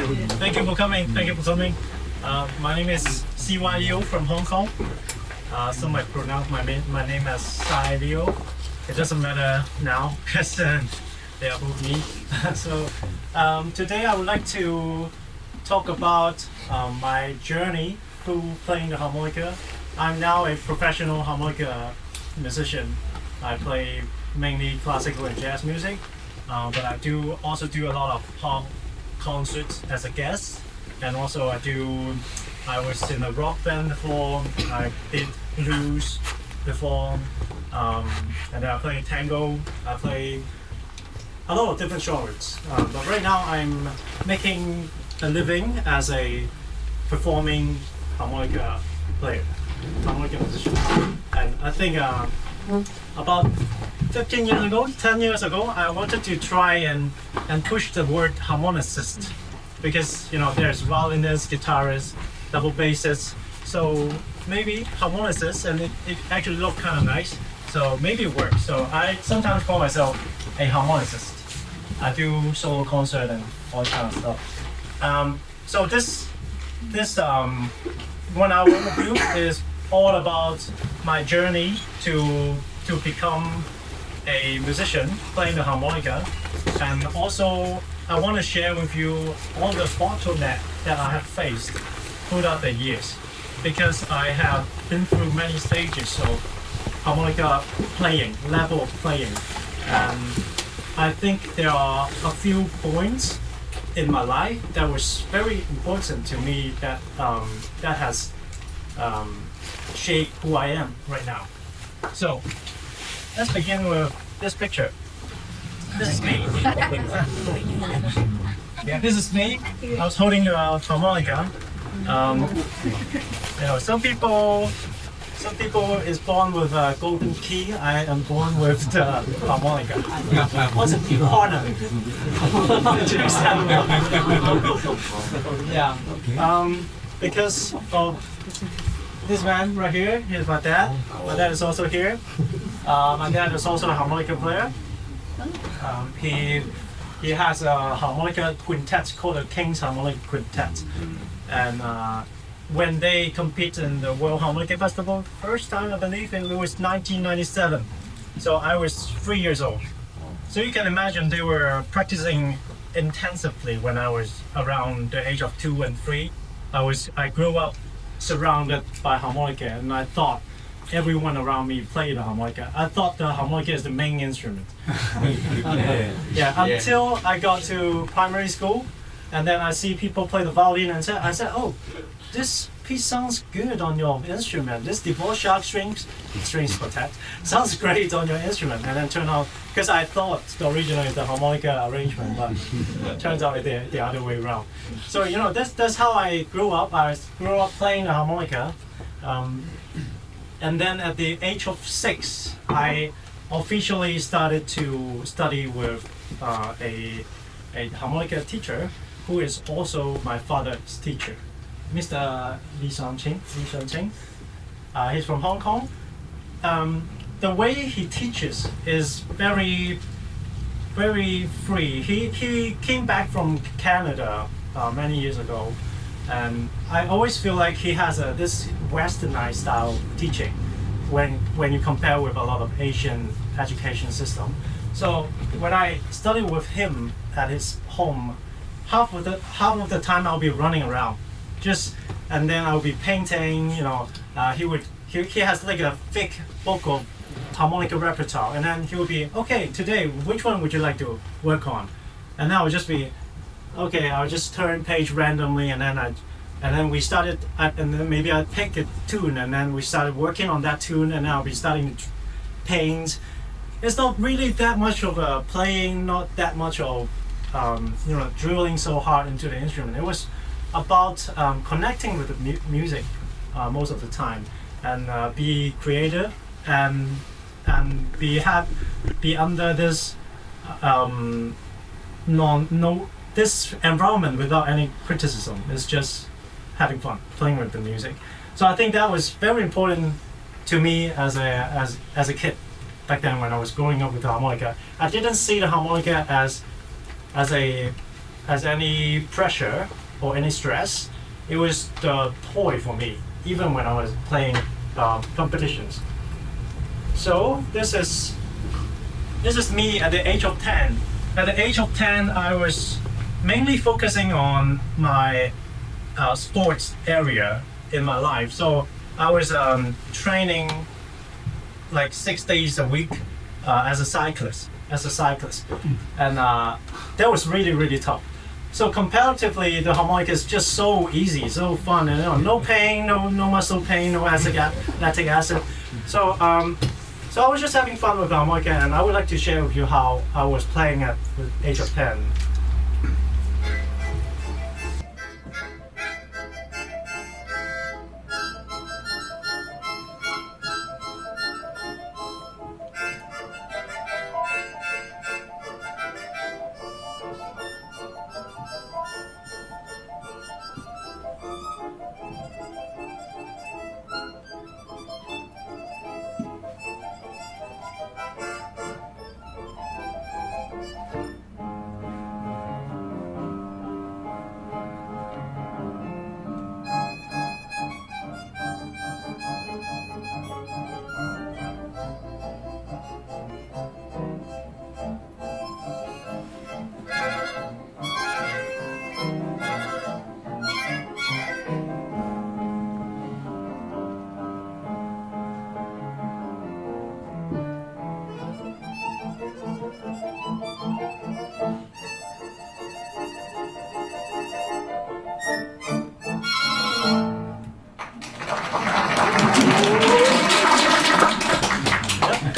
Thank you for coming. Thank you for coming. My name is CYU from Hong Kong. Some might pronounce my name as Sai Leo. It doesn't matter now because they are both me. So today I would like to talk about my journey through playing the harmonica. I'm now a professional harmonica musician. I play mainly classical and jazz music, but I also do a lot of pop concerts as a guest, and also I was in a rock band before. I did blues before, and then I play tango. I play a lot of different genres. But right now I'm making a living as a performing harmonica player, harmonica musician. And I think about 10 years ago, I wanted to try and push the word harmonicist, because there's violinists, guitarists, double basses, so maybe harmonicist, and it actually looked kind of nice, so maybe it works. So I sometimes call myself a harmonicist. I do solo concert and all kind of stuff. So this 1 hour overview is all about my journey to become a musician playing the harmonica, and also I want to share with you all the bottlenecks that I have faced throughout the years, because I have been through many stages of harmonica playing, level of playing, and I think there are a few points in my life that was very important to me that has shaped who I am right now. So let's begin with this picture. This is me. This is me. I was holding the harmonica. Some people is born with a golden key. I am born with the harmonica. What's a key partner? Yeah. Because of this man right here, here's my dad. My dad is also here. My dad is also a harmonica player. He has a harmonica quintet called the King's Harmonica Quintet. And when they compete in the World Harmonica Festival, first time I believe it was 1997. So I was 3 years old. So you can imagine they were practicing intensively when I was around the age of 2 and 3. I grew up surrounded by harmonica, and I thought everyone around me played the harmonica. I thought the harmonica is the main instrument. Until I got to primary school, and then I see people play the violin, and I said, oh, this piece sounds good on your instrument. This Dvorak strings quartet sounds great on your instrument. And then turned out, because I thought originally the harmonica arrangement, but turns out it's the other way around. So that's how I grew up. I grew up playing the harmonica. And then at the age of 6, I officially started to study with a harmonica teacher who is also my father's teacher, Mr. Lee Shan-ching. He's from Hong Kong. The way he teaches is very, very free. He came back from Canada many years ago. And I always feel like he has this westernized style of teaching when you compare with a lot of Asian education system. So when I studied with him at his home, half of the time I'll be running around, and then I'll be painting. He has like a thick book of harmonica repertoire, and then he would be, okay, today which one would you like to work on? And then I would just be, okay, I'll just turn page randomly, and then we started, and then maybe I pick a tune, and then we started working on that tune, and now I'll be starting to paint. It's not really that much of a playing, not that much of drilling so hard into the instrument. It was about connecting with the music most of the time, and be creative, and be under this this environment without any criticism. It's just having fun, playing with the music. So I think that was very important to me as a kid back then when I was growing up with the harmonica. I didn't see the harmonica as a has any pressure or any stress, it was the toy for me, even when I was playing competitions. So this is me at the age of 10. At the age of 10, I was mainly focusing on my sports area in my life. So I was training like 6 days a week as a cyclist, and that was really, really tough. So comparatively, the harmonica is just so easy, so fun, and no pain, no muscle pain, no lactic acid. So so I was just having fun with the harmonica, and I would like to share with you how I was playing at the age of 10.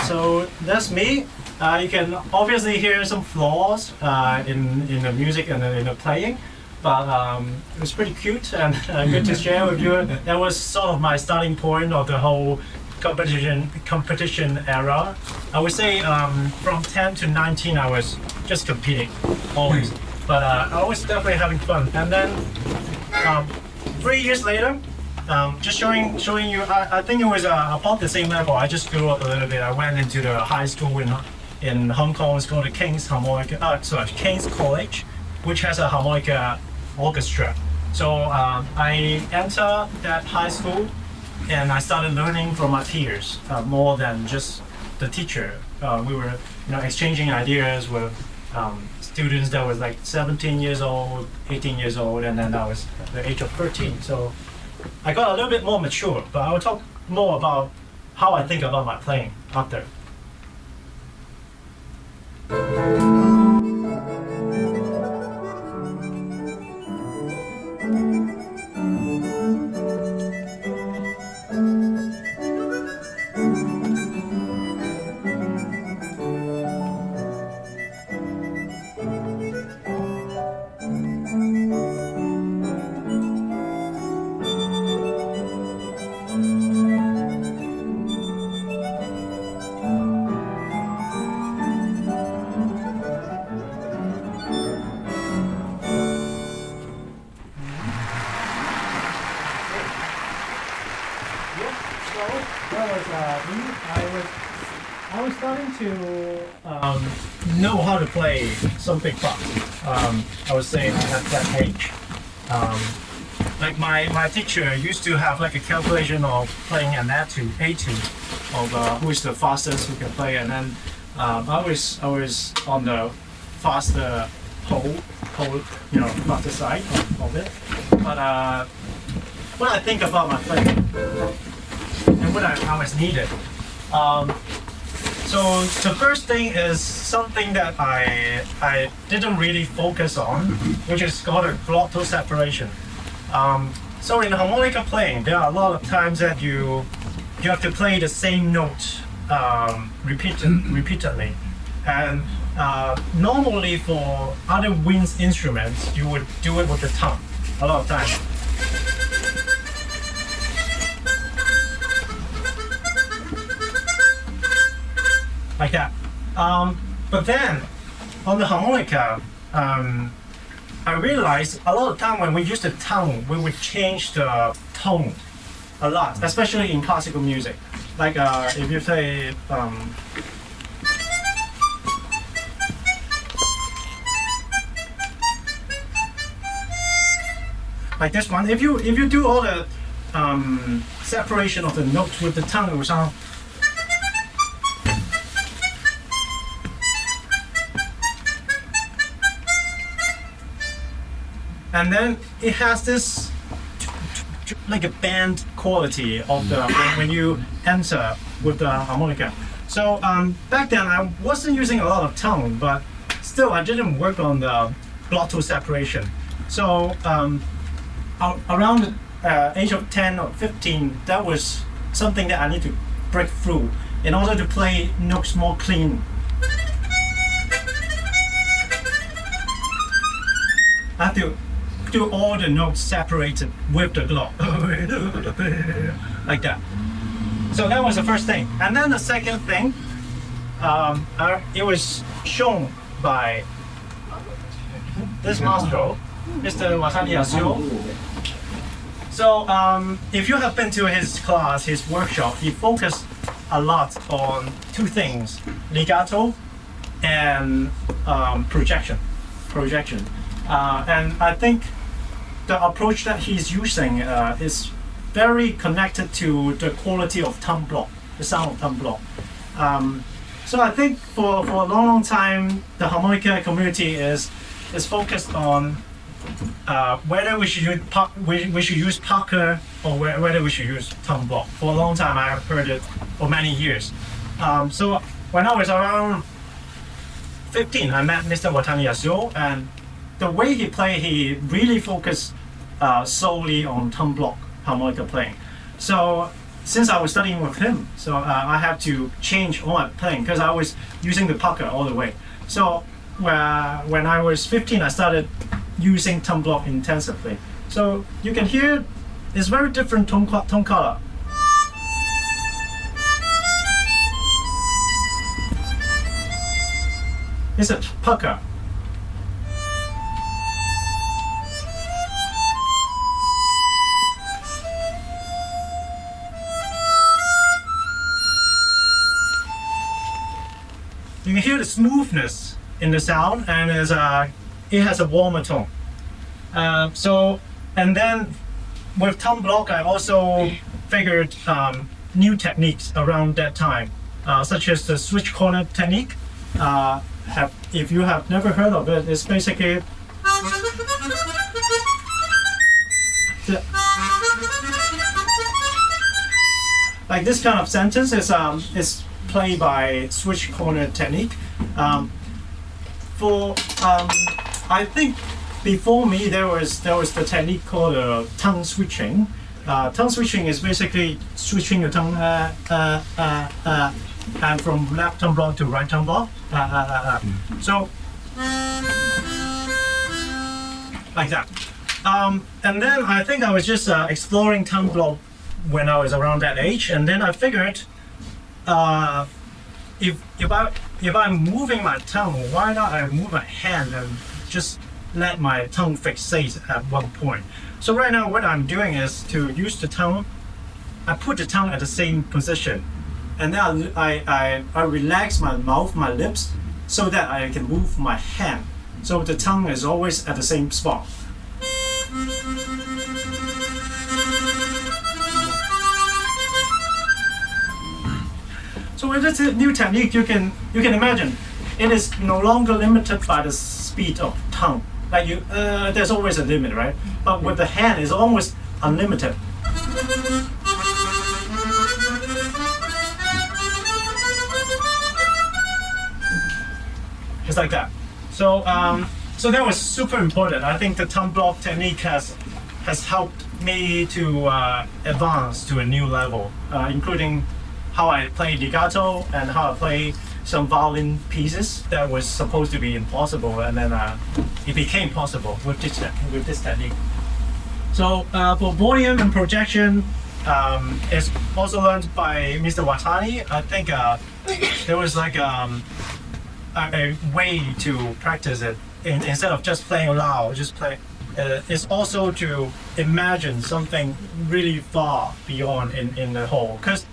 So that's me. You can obviously hear some flaws in the music and in the playing, but it was pretty cute and good to share with you. That was sort of my starting point of the whole competition era. I would say from 10 to 19 I was just competing always, but I was definitely having fun. And then 3 years later, just showing you, I think it was about the same level. I just grew up a little bit. I went into the high school in Hong Kong. It's called the King's College, which has a harmonica orchestra. So I entered that high school, and I started learning from my peers more than just the teacher. We were, exchanging ideas with students that was like 17 years old, 18 years old, and then I was the age of 13. So I got a little bit more mature, but I will talk more about how I think about my playing after. I was starting to know how to play some big parts. I would say at that age. Like my teacher used to have like a calculation of playing an A2 of who is the fastest who can play, and then I was on the faster faster side of it. But when I think about my playing and what I was needed. So the first thing is something that I didn't really focus on, which is called a glottal separation. So in harmonica playing, there are a lot of times that you have to play the same note repeatedly, and normally for other wind instruments, you would do it with the tongue a lot of times. Like that. But then on the harmonica, I realized a lot of time when we use the tongue, we would change the tone a lot, especially in classical music. Like if you play like this one. If you do all the separation of the notes with the tongue, it will sound. And then it has this like a band quality of the when you enter with the harmonica. So back then I wasn't using a lot of tone, but still I didn't work on the glottal separation. So around the age of 10 or 15, that was something that I need to break through in order to play notes more clean. I have to do all the notes separated with the glot, like that. So that was the first thing. And then the second thing, it was shown by this maestro, Mr. Watani Yasuo. So if you have been to his class, his workshop, he focused a lot on two things: legato and projection. And I think the approach that he's using is very connected to the quality of tongue block, the sound of tongue block. So I think for a long time, the harmonica community is focused on whether we should use Parker or whether we should use tongue block. For a long time, I have heard it for many years. So when I was around 15, I met Mr. Watani Yasuo, and the way he played, he really focused solely on tongue block harmonica playing. So since I was studying with him, so I had to change all my playing because I was using the Parker all the way. So when I was 15, I started using tongue block intensively. So you can hear it's very different tone color. It's a Parker. You can hear the smoothness in the sound, and it has a warmer tone. And then with tongue block, I also figured new techniques around that time, such as the switch corner technique. If you have never heard of it, it's basically like this kind of sentence is played by switch corner technique. I think before me there was the technique called tongue switching. Tongue switching is basically switching your tongue and from left tongue block to right tongue block. So like that. And then I think I was just exploring tongue block when I was around that age, and then I figured if I'm moving my tongue, why not I move my hand and just let my tongue fixate at one point. So right now what I'm doing is to use the tongue, I put the tongue at the same position, and then I relax my mouth, my lips, so that I can move my hand. So the tongue is always at the same spot. So with this new technique, you can imagine it is no longer limited by the speed of tongue. Like there's always a limit, right? But with the hand, it's almost unlimited. It's like that. So so that was super important. I think the tongue block technique has helped me to advance to a new level, including how I play legato and how I play some violin pieces that was supposed to be impossible, and then it became possible with this technique. So for volume and projection, it's also learned by Mr. Watani. I think there was like a way to practice it. Instead of just playing loud, just play. It's also to imagine something really far beyond in the whole. Because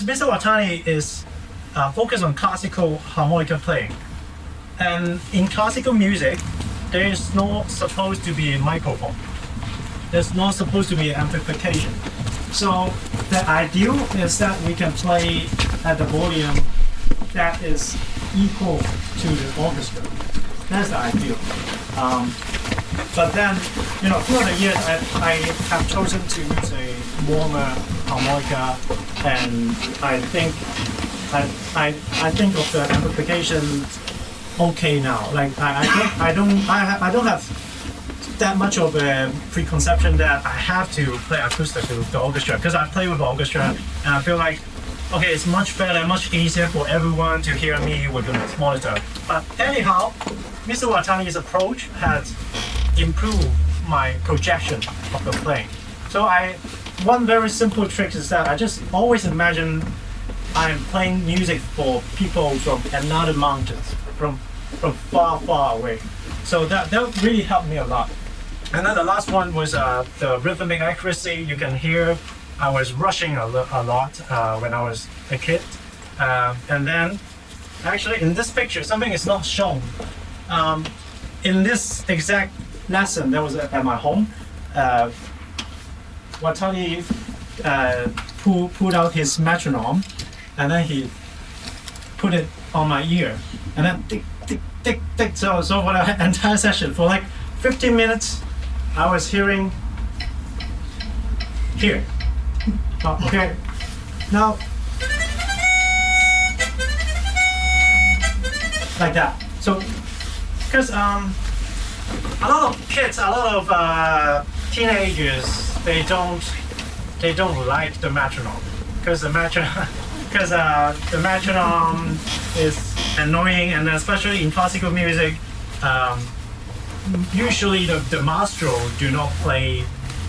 Mr. Watani is focused on classical harmonica playing. And in classical music, there is not supposed to be a microphone. there's not supposed to be amplification. So the ideal is that we can play at the volume that is equal to the orchestra. That's the ideal. But then, throughout the years, I have chosen to use a warmer harmonica, and I think of the amplification okay now. Like I don't have that much of a preconception that I have to play acoustic with the orchestra, because I play with the orchestra and I feel like, okay, it's much better, much easier for everyone to hear me with the monitor. But anyhow, Mr. Watani's approach has improved my projection of the playing. So one very simple trick is that I just always imagine I'm playing music for people from another mountains, from far, far away. So that really helped me a lot. And then the last one was the rhythmic accuracy. You can hear I was rushing a lot when I was a kid. And then, actually in this picture, something is not shown. In this exact lesson that was at my home, Watani pulled out his metronome, and then he put it on my ear, and then tick, tick, tick, tick. So for the entire session, for like 15 minutes, I was hearing here. Okay, now like that. So, because a lot of kids, a lot of teenagers, they don't like the metronome, because the metronome is annoying, and especially in classical music, usually the maestro do not play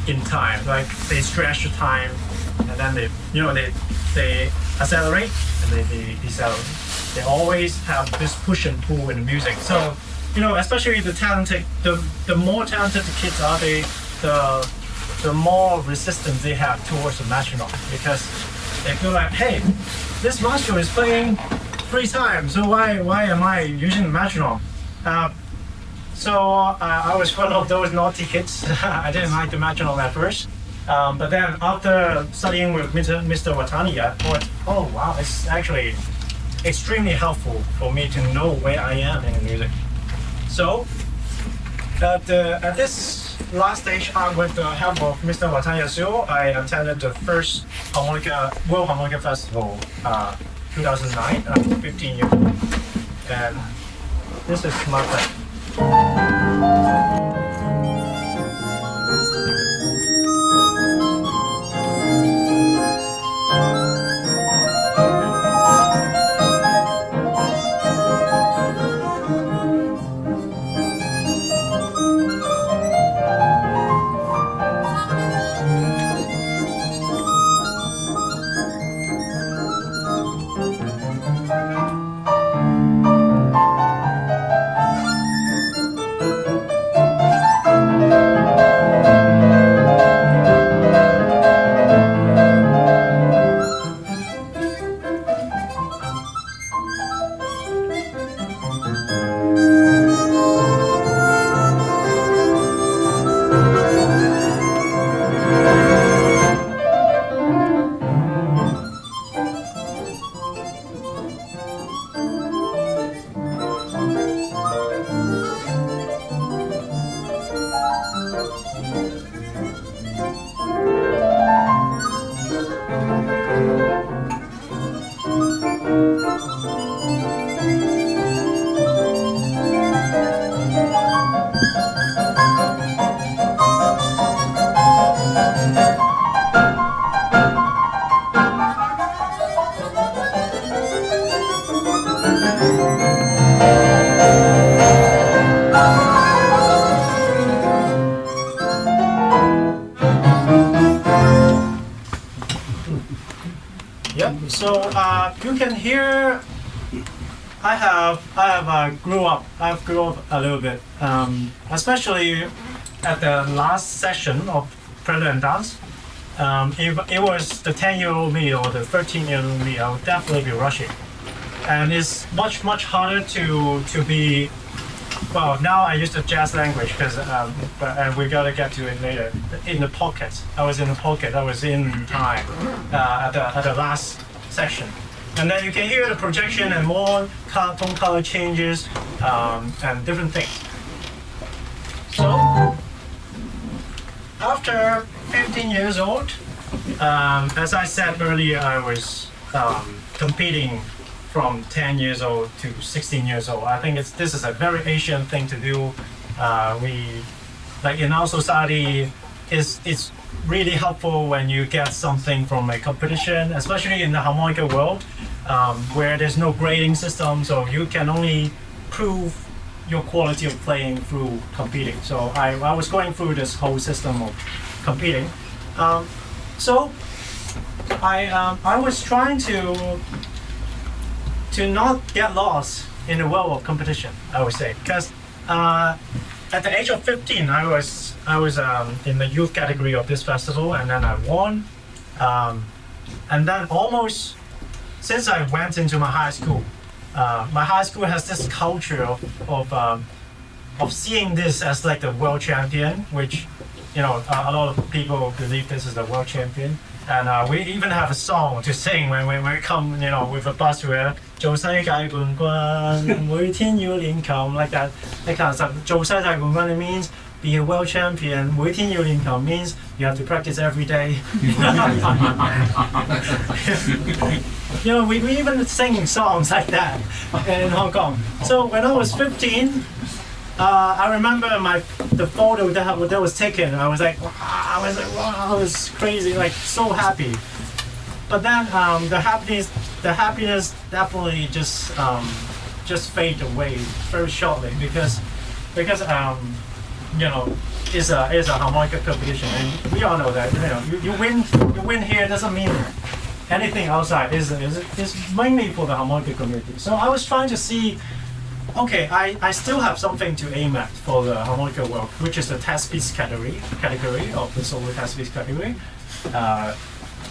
in time. Like they stretch the time, and then they accelerate and they decelerate. They always have this push and pull in the music. So, especially the more talented the kids are, the more resistance they have towards the metronome, because they feel like, hey, this maestro is playing 3 times, so why am I using the metronome? So I was one of those naughty kids. I didn't like the metronome at first. But then after studying with Mr. Watani, I thought, oh wow, it's actually extremely helpful for me to know where I am in the music. So at this last stage, with the help of Mr. Watani as well, I attended the first World Harmonica Festival, 2009. I was 15 years old, and this is my friend. Yep. So you can hear. I've grew up a little bit, especially at the last session of Prelude and Dance. If it was the 10-year-old me or the 13-year-old me, I would definitely be rushing, and it's much harder to be Well, now I use the jazz language because and we gotta get to it later. In the pocket, I was in the pocket. I was in time at the last section, and then you can hear the projection and more tone color changes and different things. So after 15 years old, as I said earlier, I was competing from 10 years old to 16 years old. I think this is a very Asian thing to do. We, like in our society, it's really helpful when you get something from a competition, especially in the harmonica world, where there's no grading system, so you can only prove your quality of playing through competing. So I was going through this whole system of competing. So I was trying to not get lost in the world of competition, I would say, because at the age of 15, I was in the youth category of this festival, and then I won, and then almost since I went into my high school has this culture of seeing this as like the world champion, which a lot of people believe this is the world champion. And we even have a song to sing when we come, with a buzzword, 做世界冠軍，每天要練琴 like that. That kind of stuff. 做世界冠軍 it means be a world champion. 每天要練琴 means you have to practice every day. We even sing songs like that in Hong Kong. So when I was 15, I remember the photo that was taken. I was like, wow, it's crazy, like so happy. But then the happiness definitely just faded away very shortly because it's a harmonica competition, and we all know that you win here doesn't mean anything outside. Is mainly for the harmonica community. So I was trying to see. Okay, I still have something to aim at for the harmonica world, which is the test piece category of the solo test piece category,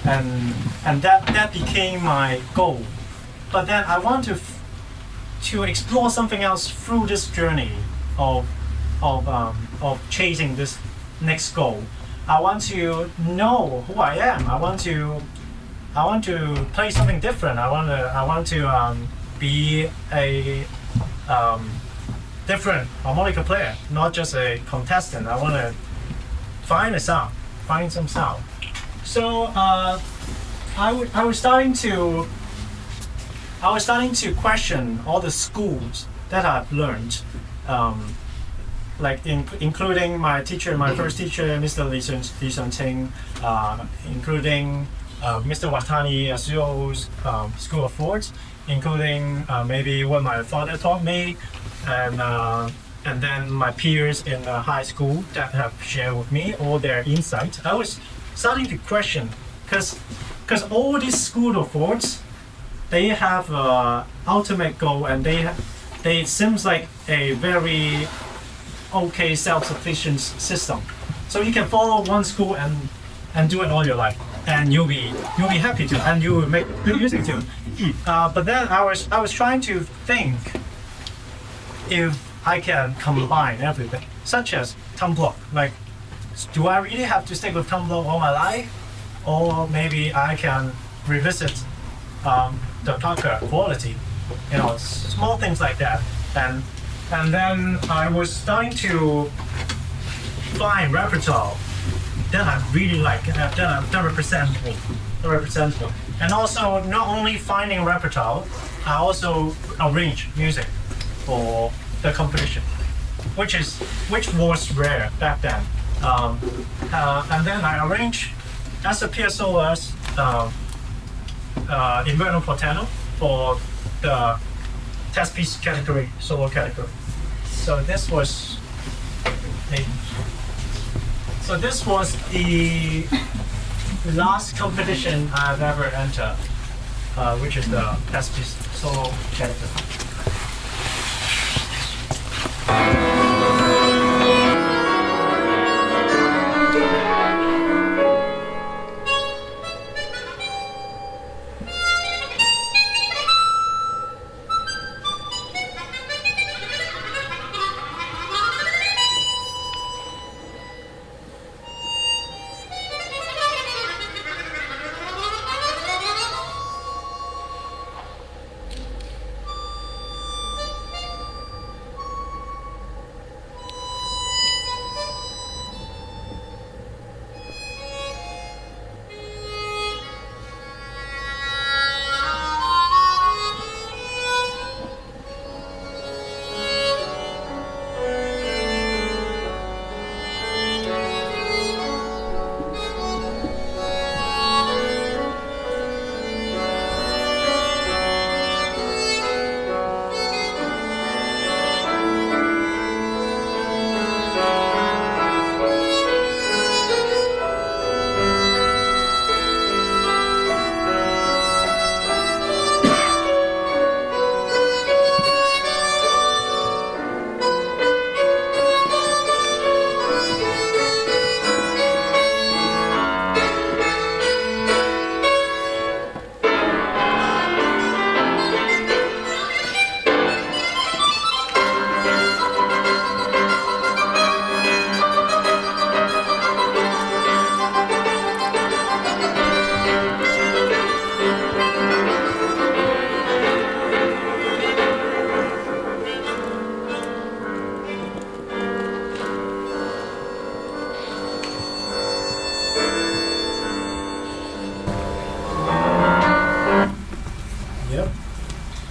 and that became my goal. But then I want to explore something else through this journey of chasing this next goal. I want to know who I am. I want to play something different. I want to be a different harmonica player, not just a contestant. I want to find some sound. So I was starting to question all the schools that I've learned, including my first teacher, Mr. Lee Sun Ting, including Mr. Watani Yasuo's School of Thoughts, including maybe what my father taught me, and then my peers in high school that have shared with me all their insights. I was starting to question, because all these school of thoughts, they have an ultimate goal, and they seems like a very okay self-sufficient system. So you can follow one school and do it all your life, and you'll be happy to, and you will make good music too. But then I was trying to think if I can combine everything, such as thumb block. Like, do I really have to stick with thumb block all my life, or maybe I can revisit the Tucker quality, small things like that. And then I was starting to find repertoire that I really like, that represent me. And also, not only finding repertoire, I also arrange music for the competition, which was rare back then. And then I arranged as a PSOS Inverno Portano for the test piece category, solo category. So this was the last competition I've ever entered, which is the test piece solo category.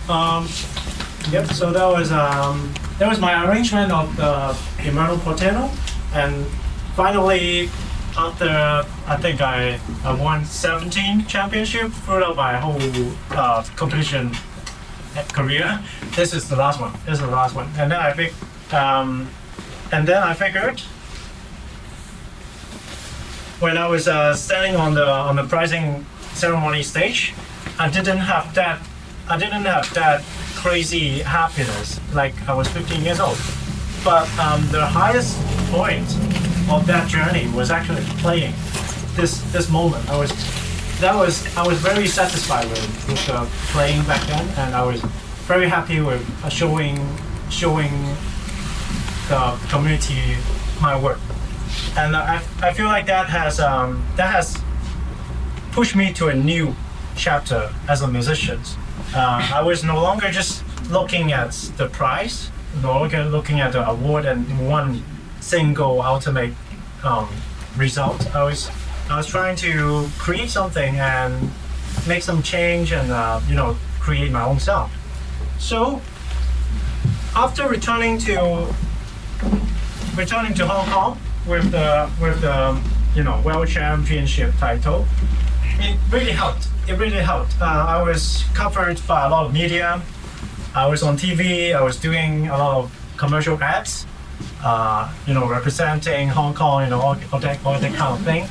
Yep. So that was my arrangement of the Emmanuel Porteno, and finally, after I think I won 17 championships throughout my whole competition career. This is the last one. This is the last one, and then I figured when I was standing on the prizing ceremony stage, I didn't have that crazy happiness like I was 15 years old. But the highest point of that journey was actually playing this moment. I was very satisfied with the playing back then, and I was very happy with showing the community my work. And I feel like that has pushed me to a new chapter as a musician. I was no longer just looking at the prize, no longer looking at the award and one single ultimate result. I was trying to create something and make some change and create my own sound. So after returning to Hong Kong with the World Championship title, it really helped. I was covered by a lot of media. I was on TV. I was doing a lot of commercial ads, representing Hong Kong, all that kind of thing.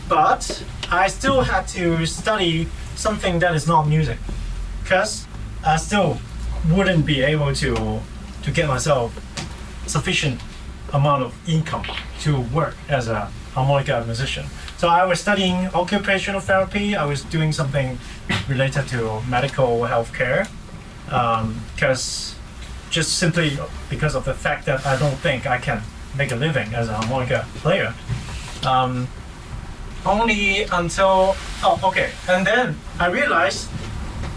But I still had to study something that is not music, because I still wouldn't be able to get myself sufficient amount of income to work as a harmonica musician. So I was studying occupational therapy. I was doing something related to medical healthcare, simply because of the fact that I don't think I can make a living as a harmonica player. Only until and then I realized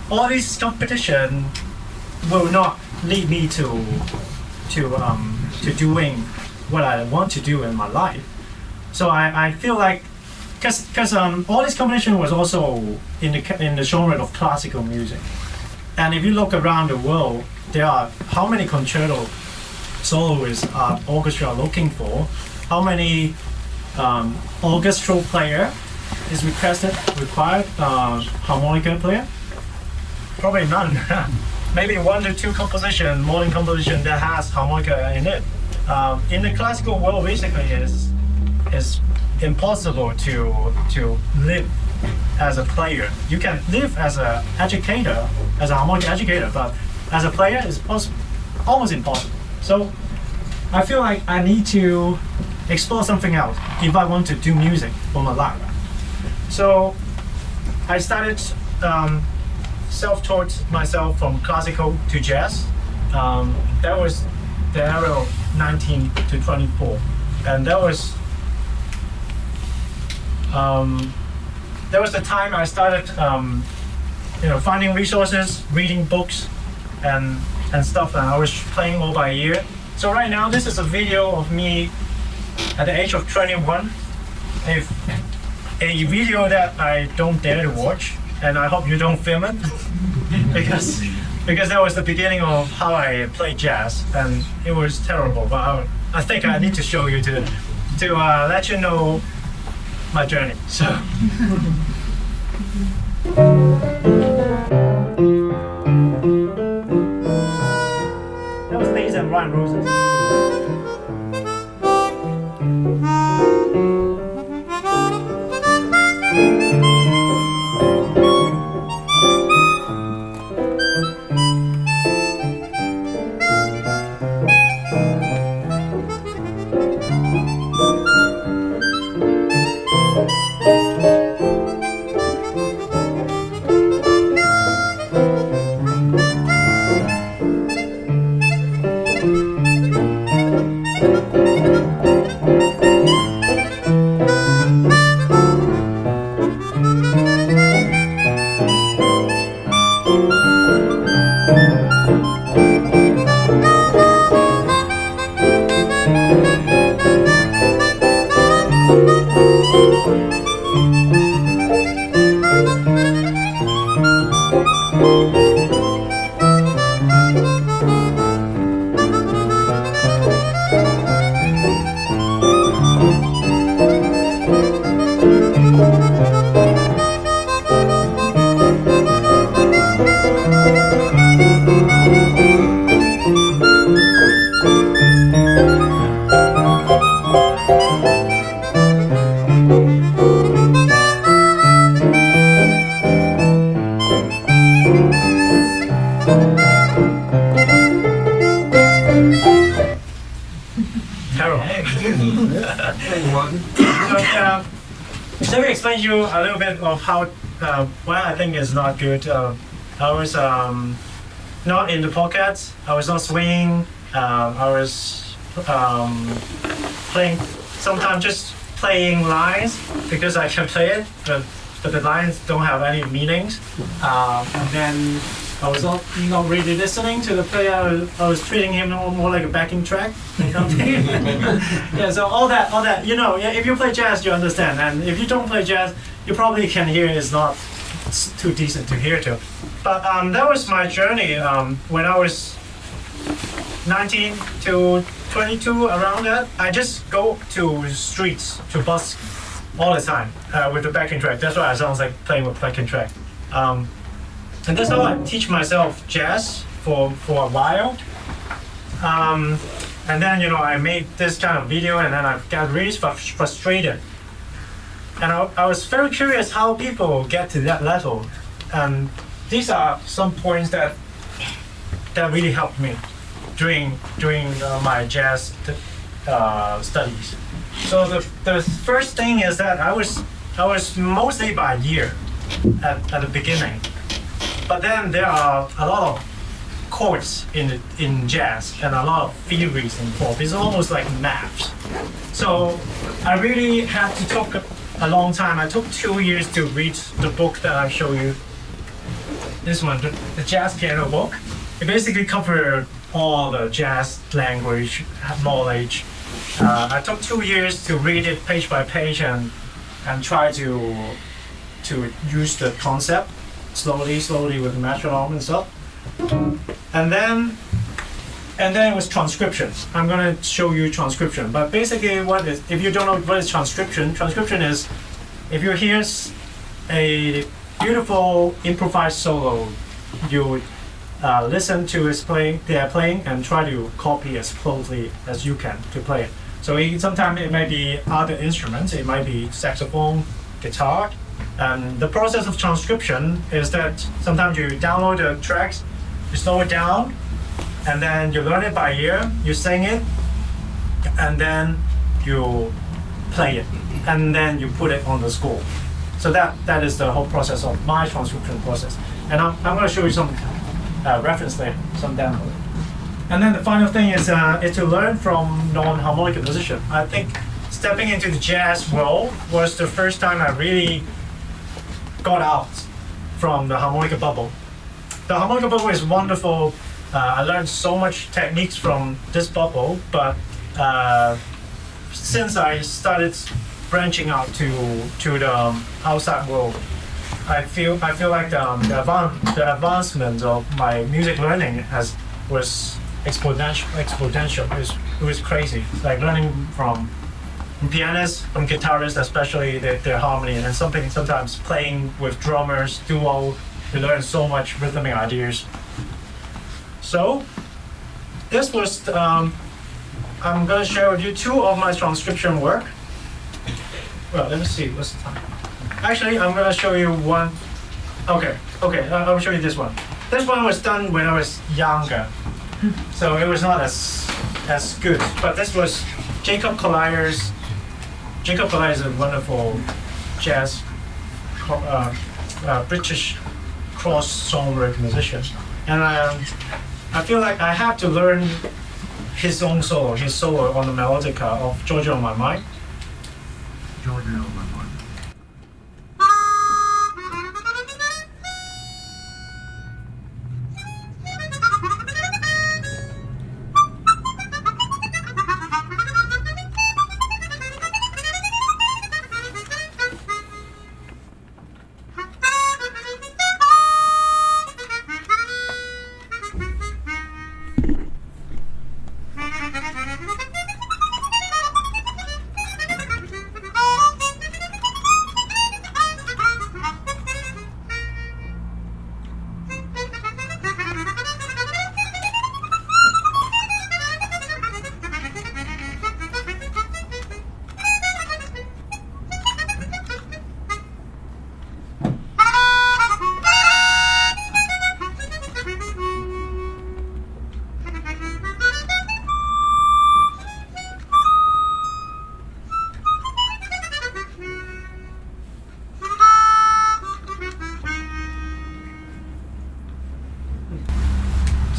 all this competition will not lead me to doing what I want to do in my life. So I feel like because all this competition was also in the genre of classical music, and if you look around the world, there are how many concerto soloists are orchestra looking for? How many orchestral player is required harmonica player? Probably none. Maybe 1 to 2 modern composition that has harmonica in it. In the classical world, basically, is impossible to live as a player. You can live as a harmonica educator, but as a player, it's almost impossible. So I feel like I need to explore something else if I want to do music for my life. So I started self-taught myself from classical to jazz. That was the era of 19 to 24, and that was the time I started finding resources, reading books and stuff, and I was playing all by ear. So right now this is a video of me at the age of 21. A video that I don't dare to watch, and I hope you don't film it because that was the beginning of how I played jazz, and it was terrible. But I think I need to show you to let you know my journey. So. That was Days and Ryan Roses. So let me explain to you a little bit of how why I think it's not good. I was not in the pockets. I was not swinging. I was playing. Sometimes just playing lines because I can play it, but the lines don't have any meanings. And then I was not really listening to the player. I was treating him more like a backing track. Yeah, so all that, you know, if you play jazz, you understand. And if you don't play jazz, you probably can hear it's not too decent to hear to. But that was my journey when I was 19 to 22, around that. I just go to streets to bus all the time with the backing track. That's why it sounds like playing with backing track. And that's how I teach myself jazz for a while. And then, you know, I made this kind of video and then I got really frustrated. And I was very curious how people get to that level. And these are some points that really helped me during my jazz studies. So the first thing is that I was mostly by ear at the beginning. But then there are a lot of chords in jazz and a lot of theories involved. It's almost like maths. So I really had to take a long time. I took 2 years to read the book that I show you. This one, the jazz piano book. It basically covered all the jazz language knowledge. I took 2 years to read it page by page and try to use the concept slowly with the metronome and stuff. And then it was transcription. I'm gonna show you transcription. But basically, if you don't know what is transcription is if you hear a beautiful improvised solo, you would listen to their playing and try to copy as closely as you can to play it. So sometimes it might be other instruments. It might be saxophone, guitar. And the process of transcription is that sometimes you download the tracks, you slow it down, and then you learn it by ear, you sing it, and then you play it, and then you put it on the score. So that is the whole process of my transcription process. And I'm going to show you some reference later, some download. And then the final thing is to learn from non-harmonica musician. I think stepping into the jazz world was the first time I really got out from the harmonica bubble. The harmonica bubble is wonderful. I learned so much techniques from this bubble, but since I started branching out to the outside world, I feel like the advancement of my music learning was exponential. It was crazy. Like learning from pianists, from guitarists, especially their harmony, and then sometimes playing with drummers, duo. You learn so much rhythmic ideas. So this was I'm gonna share with you 2 of my transcription work. Well, let me see what's the time. Actually, I'm gonna show you one. Okay, I'll show you this one. This one was done when I was younger, so it was not as good. But this was Jacob Collier's. Jacob Collier is a wonderful jazz, British cross songwriter musician, and I feel like I have to learn his solo on the melodica of Georgia on My Mind. Georgia on My Mind.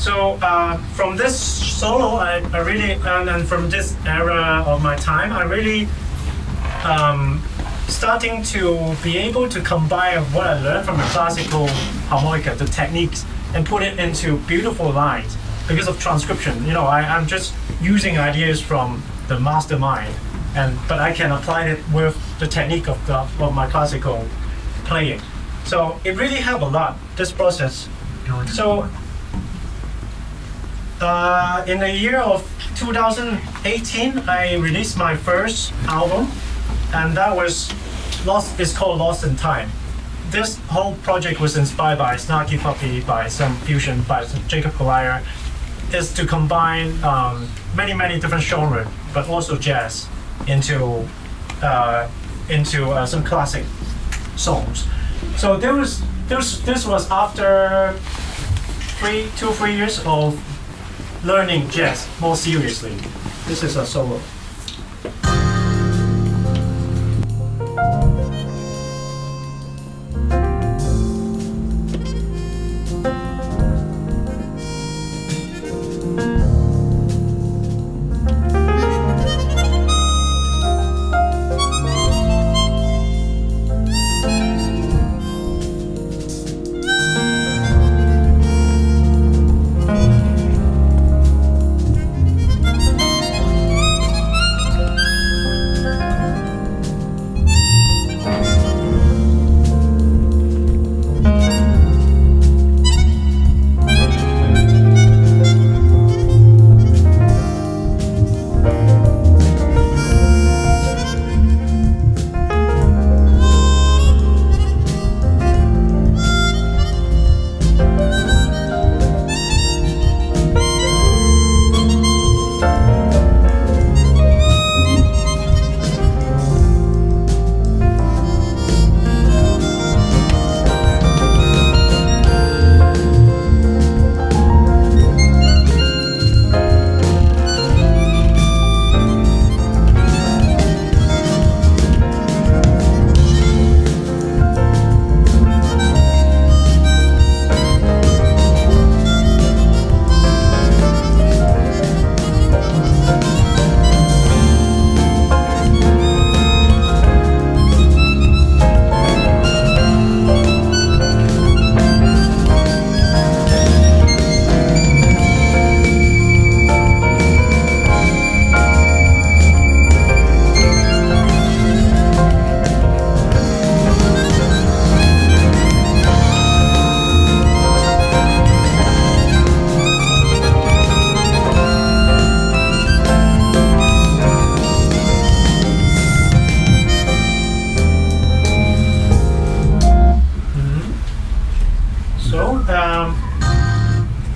So from this solo, I really, and from this era of my time, I really starting to be able to combine what I learned from the classical harmonica, the techniques, and put it into beautiful lines because of transcription. You know, I'm just using ideas from the mastermind, but I can apply it with the technique of my classical playing. So it really helped a lot, this process. So in the year of 2018, I released my first album, and that was it's called Lost in Time. This whole project was inspired by Snarky Puppy, by some fusion by Jacob Collier, is to combine many different genres, but also jazz into some classic songs. So this was after 3 years of learning jazz more seriously. This is a solo.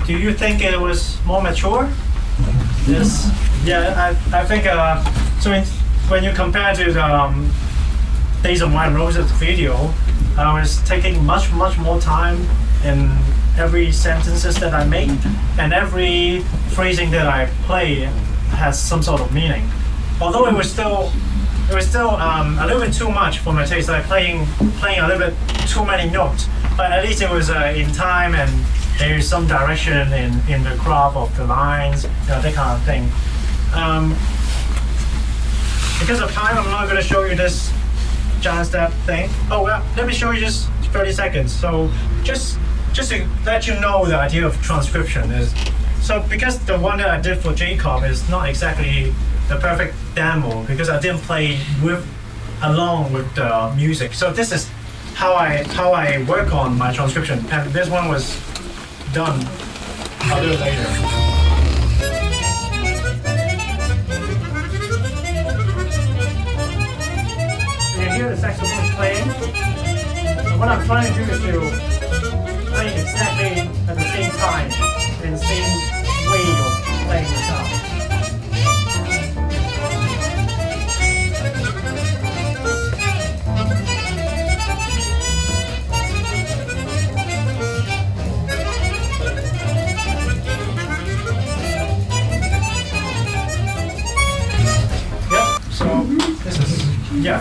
Do you think it was more mature? Yes. Yeah, I think when you compare to the Days of Wine and Roses video, I was taking much more time in every sentences that I make, and every phrasing that I play has some sort of meaning. Although it was still a little bit too much for my taste, like playing a little bit too many notes. But at least it was in time, and there is some direction in the craft of the lines, that kind of thing. Because of time, I'm not going to show you this jazz step thing. Oh well, let me show you just 30 seconds. So just to let you know the idea of transcription is, so because the one that I did for Jacob is not exactly the perfect demo, because I didn't play along with the music. So this is how I work on my transcription, and this one was done a little later. You hear the saxophone playing. So what I'm trying to do is to play exactly at the same time, in the same way of playing the sound.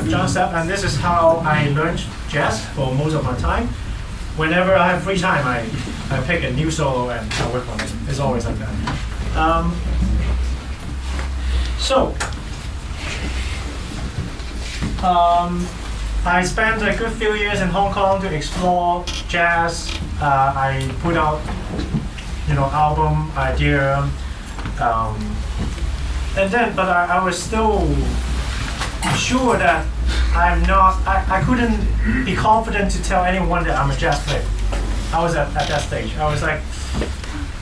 John Stepp, and this is how I learned jazz for most of my time. Whenever I have free time, I pick a new solo and I work on it. It's always like that. I spent a good few years in Hong Kong to explore jazz. I put out, album idea, and then, but I was still sure that I couldn't be confident to tell anyone that I'm a jazz player. I was at that stage. I was like,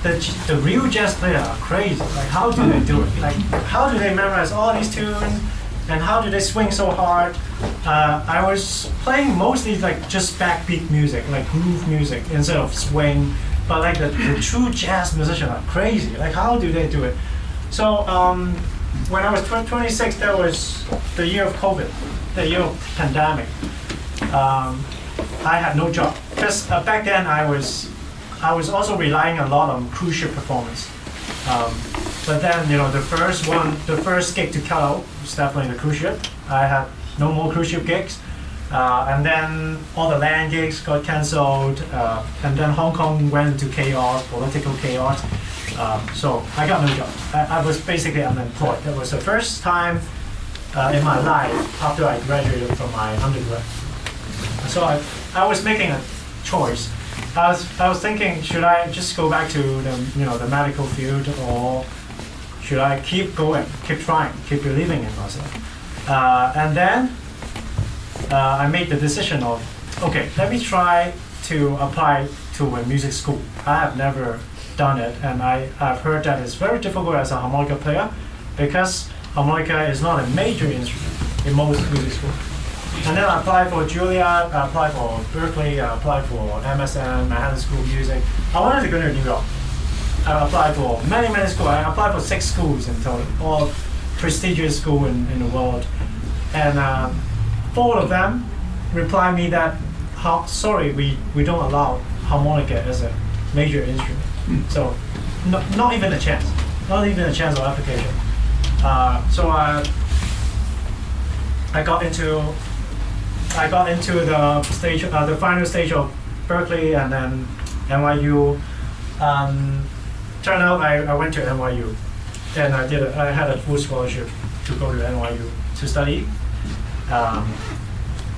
the real jazz players are crazy. Like, how do they do it? Like, how do they memorize all these tunes? And how do they swing so hard? I was playing mostly like just backbeat music, like groove music instead of swing. But like the true jazz musicians are crazy. Like, how do they do it? So when I was 26, that was the year of COVID, the year of pandemic. I had no job because back then I was also relying a lot on cruise ship performance. But then the first gig to cut out was definitely the cruise ship. I had no more cruise ship gigs, and then all the land gigs got cancelled, and then Hong Kong went into chaos, political chaos. So I got no job. I was basically unemployed. That was the first time in my life after I graduated from my undergrad. So I was making a choice. I was thinking, should I just go back to the medical field, or should I keep going, keep trying, keep believing in myself? And then I made the decision of, okay, let me try to apply to a music school. I have never done it, and I've heard that it's very difficult as a harmonica player because harmonica is not a major instrument in most music schools. And then I applied for Juilliard, I applied for Berkeley, I applied for MSM, Manhattan School of Music. I wanted to go to New York. I applied for many schools. I applied for 6 schools in total, all prestigious schools in the world. And 4 of them replied me that, sorry, we don't allow harmonica as a major instrument. So not even a chance, not even a chance of application. So I got into the stage, the final stage of Berkeley and then NYU. Turned out I went to NYU, and I had a full scholarship to go to NYU to study.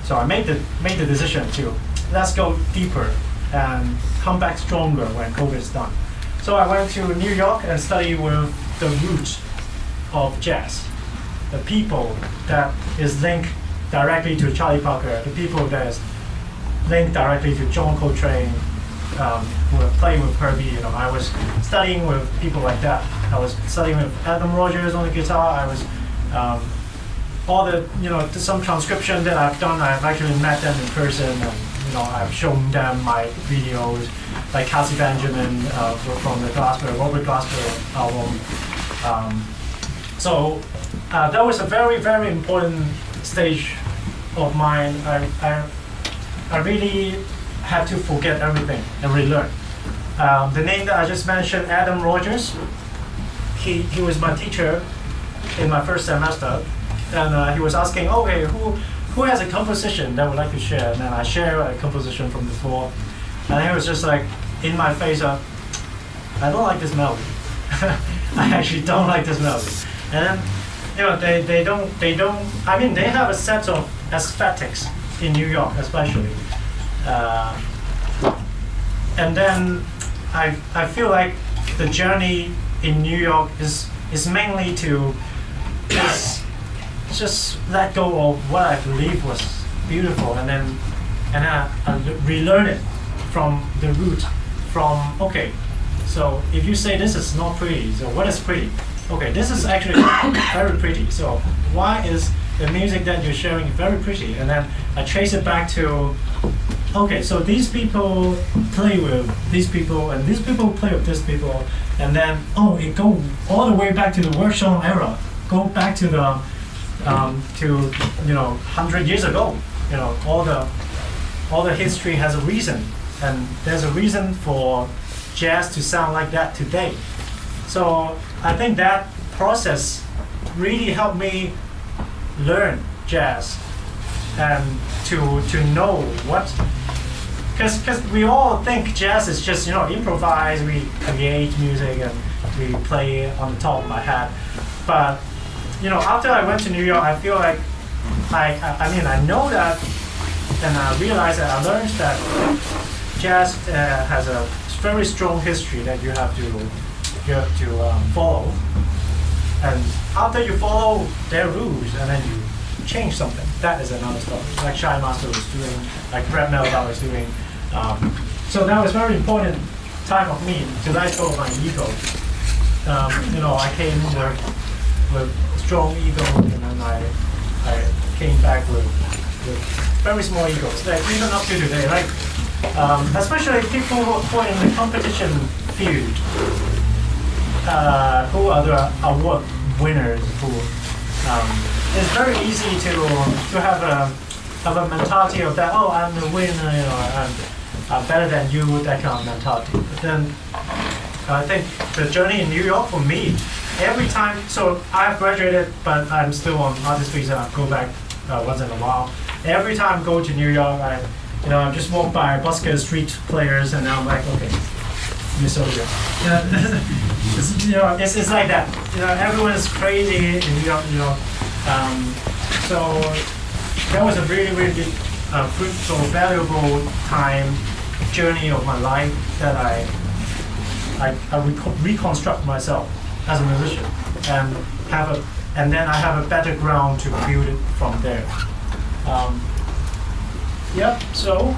So I made the decision to let's go deeper and come back stronger when COVID is done. So I went to New York and studied with the roots of jazz, the people that is linked directly to Charlie Parker, the people that is linked directly to John Coltrane, who were playing with Herbie. I was studying with people like that. I was studying with Adam Rogers on the guitar. I was all the some transcription that I've done. I've actually met them in person, and I've shown them my videos, like Cassie Benjamin from the Robert Glasper album. So that was a very, very important stage of mine. I really had to forget everything and relearn. The name that I just mentioned, Adam Rogers, he was my teacher in my first semester, and he was asking, okay, who has a composition that would like to share? And then I share a composition from before, and he was just like in my face, I don't like this melody. I actually don't like this melody. And then they don't. I mean, they have a set of aesthetics in New York, especially. And then I feel like the journey in New York is mainly to just let go of what I believe was beautiful, and then I relearn it from the root. From okay, so if you say this is not pretty, so what is pretty? Okay, this is actually very pretty. So why is the music that you're sharing very pretty? And then I trace it back to, okay, so these people play with these people, and these people play with these people, and then it go all the way back to the workshop era. Go back to the 100 years ago. All the history has a reason, and there's a reason for jazz to sound like that today. So I think that process really helped me learn jazz and to know because we all think jazz is just improvise, we create music and we play on the top of my head. But after I went to New York, I feel like I know that, and I realized that I learned that jazz has a very strong history that you have to follow. And after you follow their rules and then you change something, that is another story. Like Shy Master was doing, like Brad Melba was doing. So that was very important time of me to let go of my ego. I came with strong ego, and then I came back with very small egos. Like even up to today, right? Especially people who are in the competition field, who are the award winners, who it's very easy to have a mentality of that. Oh, I'm the winner, I'm better than you, that kind of mentality. But then I think the journey in New York for me, every time. So I've graduated, but I'm still on artist visa. I go back once in a while. Every time I go to New York, I just walk by busker street players, and I'm like, okay, Miss Olga. It's like that. Everyone is crazy in New York. So that was a really, really good, fruitful, valuable journey of my life that I reconstruct myself as a musician, and then I have a better ground to build it from there. So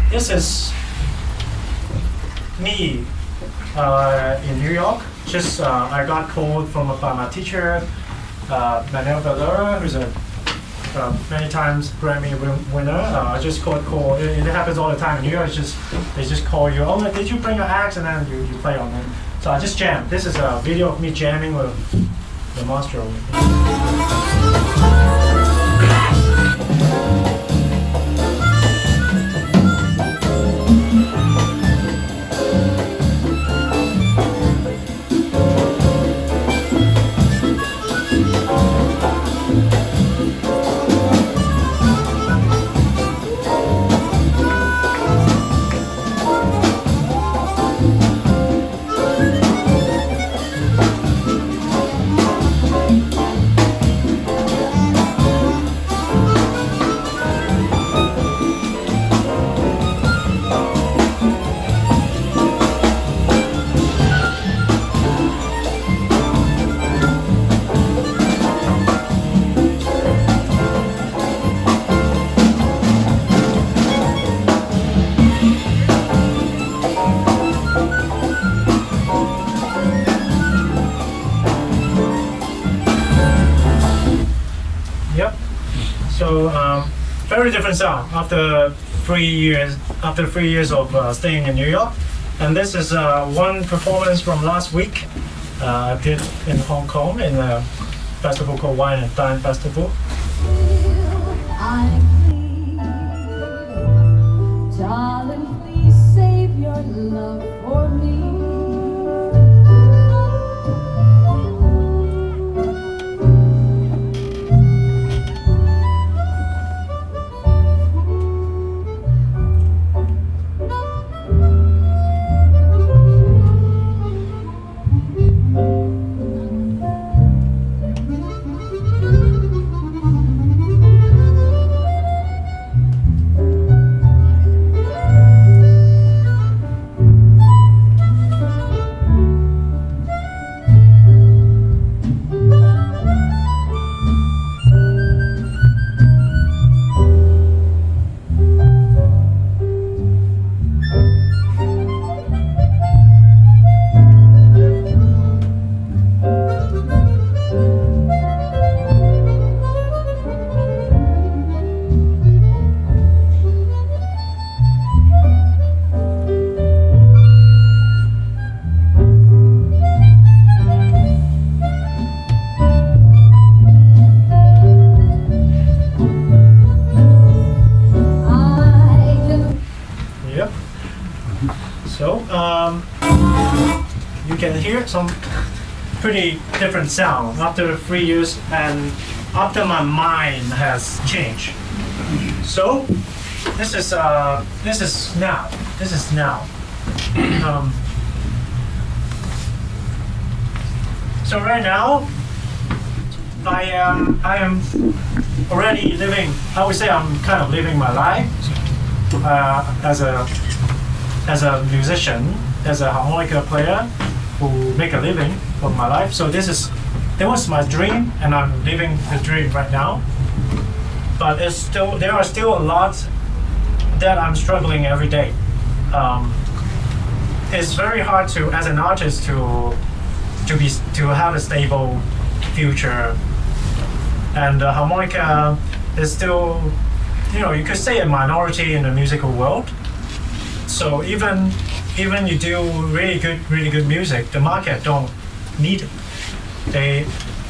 this is me in New York. Just I got called by my teacher, Manuel Valera, who's a many times Grammy winner. I just call. It happens all the time in New York. They just call you. Oh, did you bring your axe? And then you play on it. So I just jam. This is a video of me jamming with the maestro. Very different sound after 3 years. After 3 years of staying in New York, and this is one performance from last week. I did in Hong Kong in a festival called Wine and Dine Festival. Darling, please save your love for me. You can hear some pretty different sound after 3 years and after my mind has changed. So This is now. This is now. So right now, I am already living. I would say I'm kind of living my life as a musician, as a harmonica player who make a living of my life. So that was my dream, and I'm living the dream right now. But there are still a lot that I'm struggling every day. It's very hard to, as an artist, to have a stable future, and harmonica is still, you could say, a minority in the musical world. So even you do really good music, the market don't need it.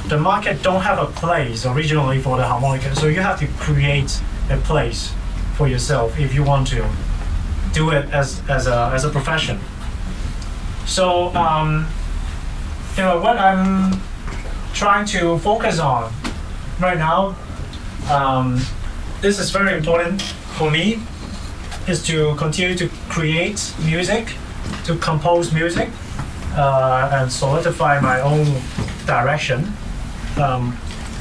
The market don't have a place originally for the harmonica, so you have to create a place for yourself if you want to do it as a profession. So what I'm trying to focus on right now, this is very important for me, is to continue to create music, to compose music, and solidify my own direction.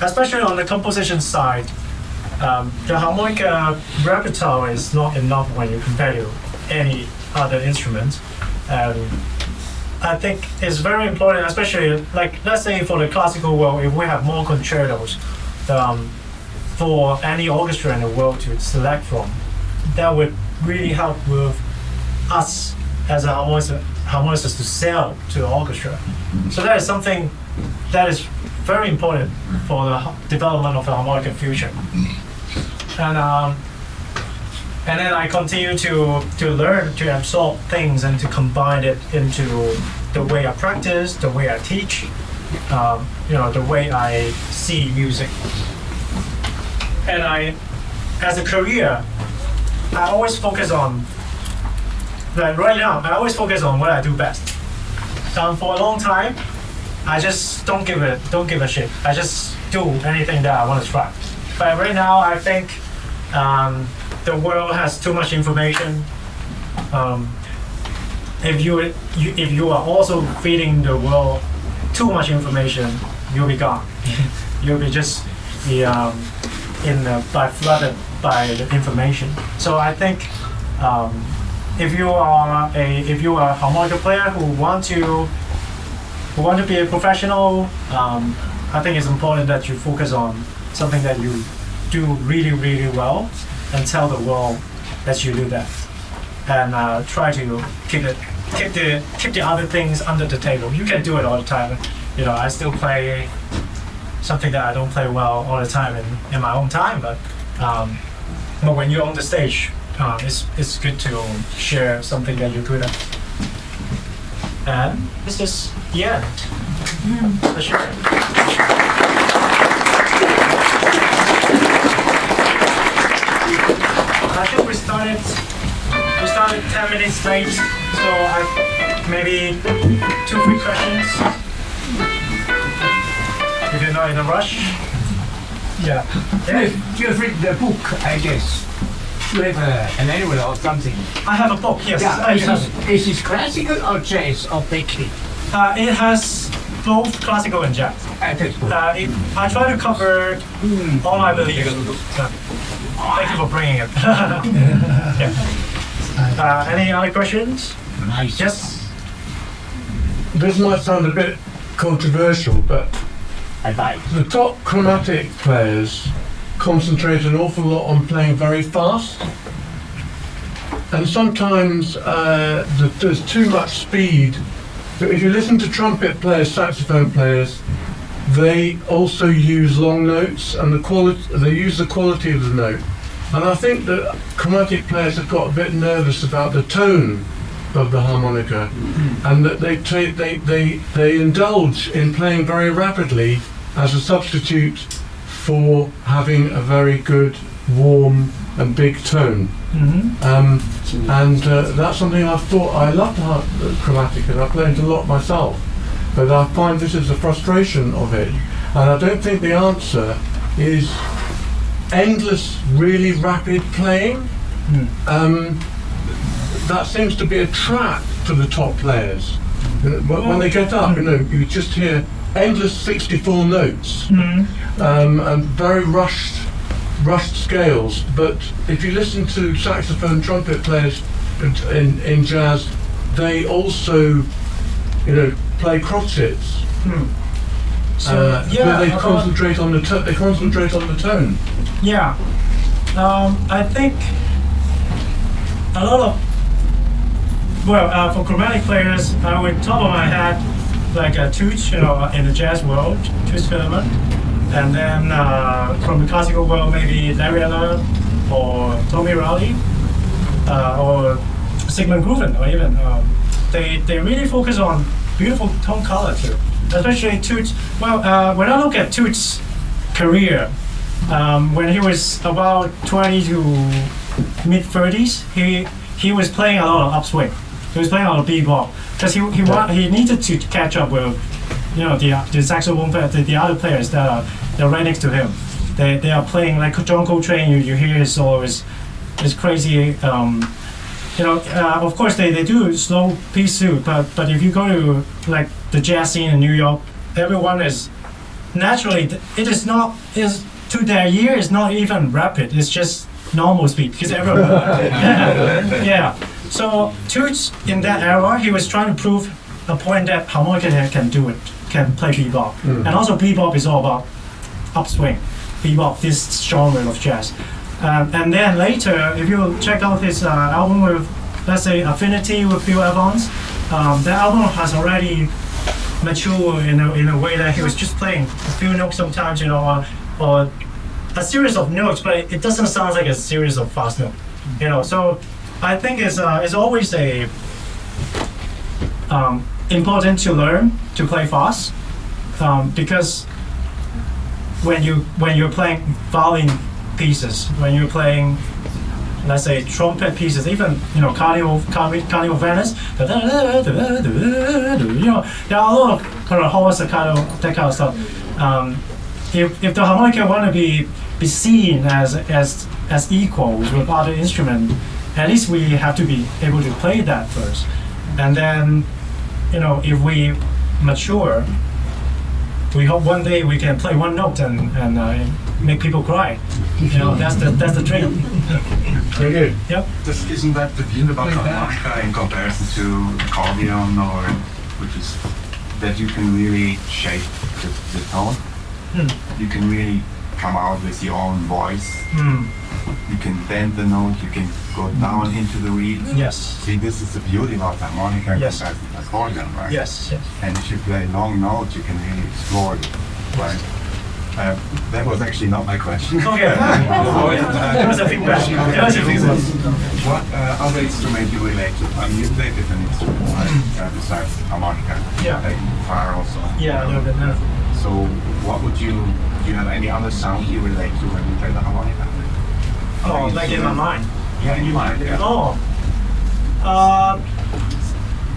Especially on the composition side, the harmonica repertoire is not enough when you compare to any other instrument. I think it's very important, especially let's say for the classical world, if we have more concertos for any orchestra in the world to select from, that would really help with us as a harmonicist to sell to the orchestra. So that is something that is very important for the development of the harmonica future. And then I continue to learn, to absorb things and to combine it into the way I practice, the way I teach, the way I see music. And as a career, I always focus on, right now, I always focus on what I do best. For a long time, I just don't give a shit. I just do anything that I want to try. But right now, I think the world has too much information. If you are also feeding the world too much information, you'll be gone. You'll be just flooded by the information. So I think if you are a harmonica player who want to be a professional, I think it's important that you focus on something that you do really well, and tell the world that you do that, and try to keep the other things under the table. You can do it all the time. I still play something that I don't play well all the time in my own time, but when you're on the stage, it's good to share something that you're good at. And this is the end. The show. I think we started 10 minutes late, so maybe 2-3 questions. If you're not in a rush. Yeah. You've written a book, I guess. You have an annual or something. I have a book, yes. Yeah, is it classical or jazz or Beckley? It has both classical and jazz. I try to cover all I believe. Thank you for bringing it. Yeah. Any other questions? Nice. Yes. This might sound a bit controversial, but the top chromatic players concentrate an awful lot on playing very fast, and sometimes there's too much speed. But if you listen to trumpet players, saxophone players, they also use long notes, and they use the quality of the note. And I think that chromatic players have got a bit nervous about the tone of the harmonica, and that they indulge in playing very rapidly as a substitute for having a very good, warm and big tone. That's something I've thought. I love chromatic, and I play it a lot myself, but I find this is a frustration of it, and I don't think the answer is endless really rapid playing. that seems to be a trap for the top players. When they get up, you just hear endless 64 notes and very rushed scales. But if you listen to saxophone, trumpet players in jazz, they also, play crotchets. So but they concentrate on the tone. Yeah, I think a lot of for chromatic players, I would top of my head like a Toots, in the jazz world, Toots Filament, and then from the classical world, maybe Larry Eller or Tommy Rowley or Sigmund Gruven, or even they really focus on beautiful tone color too. Especially Toots. When I look at Toots' career, when he was about 20 to mid 30s, he was playing a lot of upswing. He was playing a lot of bebop because he needed to catch up with the saxophone player, the other players that are right next to him. They are playing like John Coltrane. You hear his solo is crazy. Of course they do slow piece too, but if you go to like the jazz scene in New York, everyone is naturally to their ear is not even rapid. It's just normal speed because everyone. Yeah. So Toots in that era, he was trying to prove a point that harmonica can play bebop, and also bebop is all about upswing. Bebop, this genre of jazz. And then later, if you check out his album with, let's say, Affinity with Bill Evans, that album has already matured in a way that he was just playing a few notes sometimes, or a series of notes, but it doesn't sound like a series of fast notes, So I think it's always important to learn to play fast, because when you're playing violin pieces, when you're playing, let's say, trumpet pieces, even Carnival Venice, there are a lot of kind of horse that kind of stuff. If the harmonica want to be seen as equals with other instruments, at least we have to be able to play that first, and then if we mature, we hope one day we can play one note and make people cry. That's the trick. Very good. Yep. Isn't that the beauty about harmonica in comparison to accordion, which is that you can really shape the tone. You can really come out with your own voice. You can bend the note, you can go down into the reed. Yes. See, this is the beauty about harmonica Yes. compared to accordion, right? Yes. And if you play long notes, you can really explore it, right? That was actually not my question. Okay. That was a feedback. What other instrument you relate to? I mean, you play different instruments, right? Besides harmonica. Yeah. Like guitar also. Yeah, a little bit. No. So, what would do you have any other sound you relate to when you play the harmonica? Oh, like in my mind. Yeah, in your mind, yeah. Oh.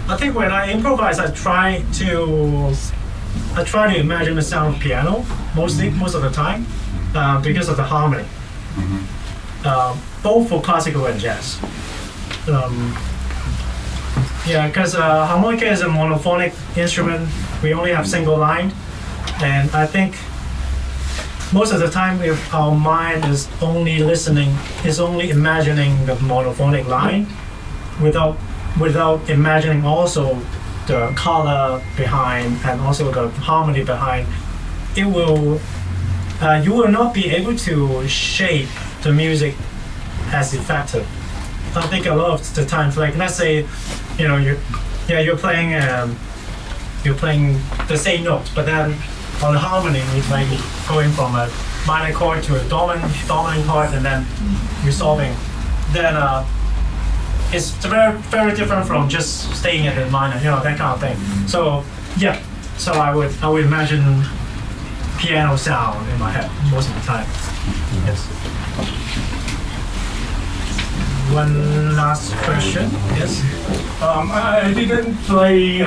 I think when I improvise, I try to imagine the sound of piano most of the time, because of the harmony. Both for classical and jazz. Because harmonica is a monophonic instrument. We only have single line, and I think most of the time, if our mind is only imagining the monophonic line, without imagining also the color behind and also the harmony behind, you will not be able to shape the music as effective. I think a lot of the times, like let's say, you're playing the same note, but then on the harmony, it's like going from a minor chord to a dominant chord, and then resolving. Then it's very, very different from just staying at the minor, that kind of thing. So I would imagine piano sound in my head most of the time. Yes. One last question. Yes. I didn't play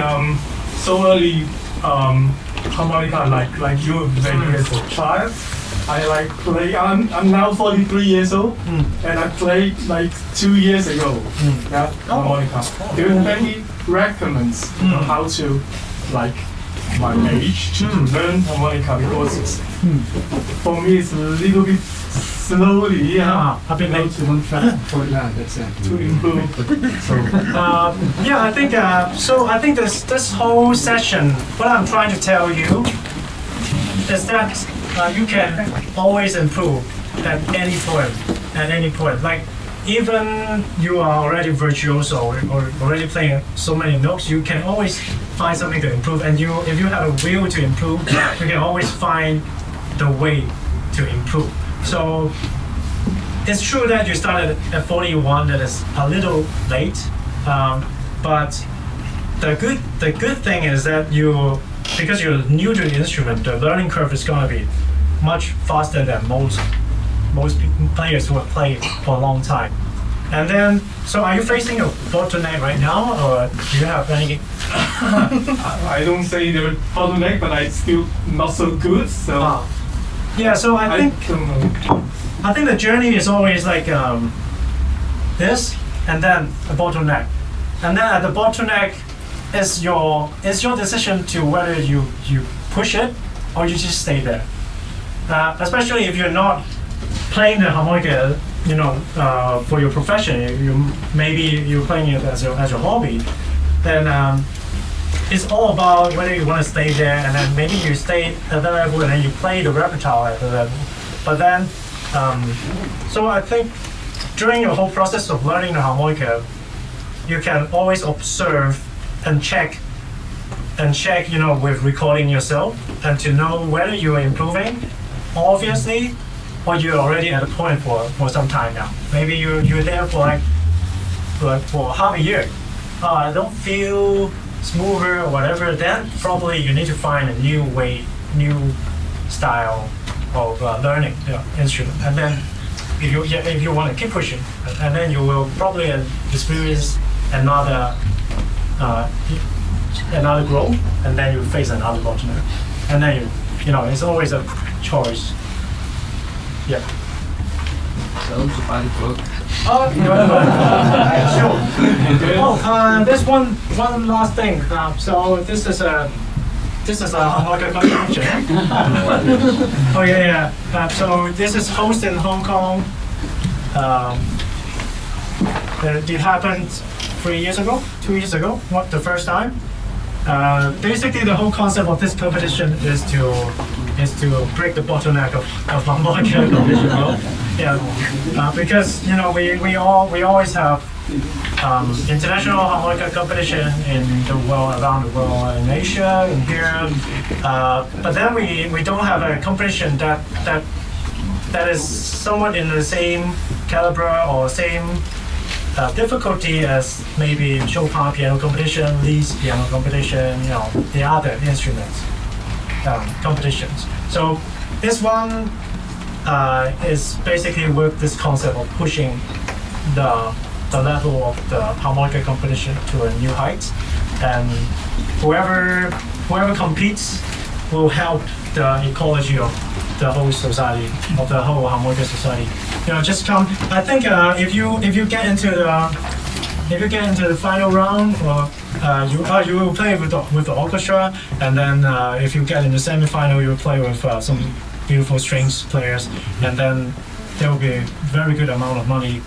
solely harmonica like you when you were a child. I like play. I'm now 43 years old, and I played like 2 years ago. That harmonica. Do you have any recommends on how to like my age to learn harmonica, because it's, for me it's a little bit slowly. Yeah, I've been made to one fast for that. That's it. to improve. yeah, I think so. I think this whole session, what I'm trying to tell you is that you can always improve at any point. At any point, like even you are already virtuoso or already playing so many notes, you can always find something to improve. And if you have a will to improve, you can always find the way to improve. So it's true that you started at 41. That is a little late, but the good thing is that because you're new to the instrument, the learning curve is going to be much faster than most players who have played for a long time. And then, so are you facing a bottleneck right now, or do you have any? I don't say they're bottleneck, but I still not so good. So yeah, so I think don't know. I think the journey is always like this, and then a bottleneck, and then at the bottleneck is your decision to whether you push it or you just stay there. Especially if you're not playing the harmonica, for your profession, maybe you're playing it as your hobby, then it's all about whether you want to stay there, and then maybe you stay at that level and then you play the repertoire at the level. But then, so I think during your whole process of learning the harmonica, you can always observe and check, with recording yourself, and to know whether you are improving, obviously, or you're already at a point for some time now. Maybe you're there for like for half a year. I don't feel smoother or whatever. Then probably you need to find a new way, new style of learning the instrument. And then if you want to keep pushing, and then you will probably experience another growth, and then you face another bottleneck, and then it's always a choice. Yeah. So to buy the book. Oh, sure. Oh, there's one last thing. So this is a harmonica competition. Oh yeah. So this is hosted in Hong Kong. It happened 3 years ago, 2 years ago. What, the first time? Basically, the whole concept of this competition is to break the bottleneck of harmonica competition. Yeah, because we always have international harmonica competition in the world, around the world, in Asia, in here. But then we don't have a competition that is somewhat in the same caliber or same difficulty as maybe Chopin piano competition, Liszt piano competition, the other instruments competitions. So this one is basically with this concept of pushing the level of the harmonica competition to a new height, and whoever competes will help the ecology of the whole society, of the whole harmonica society. Just come. I think if you get into the final round, or you will play with the orchestra, and then if you get in the semi-final, you will play with some beautiful strings players, and then there will be a very good amount of money,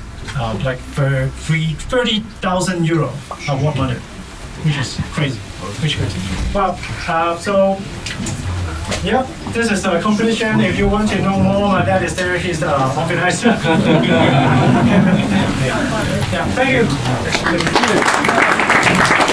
like for 30,000 euro award money, which is crazy. Well, so. Yeah, this is the competition. If you want to know more, my dad is there. He's the organizer. Yeah, thank you.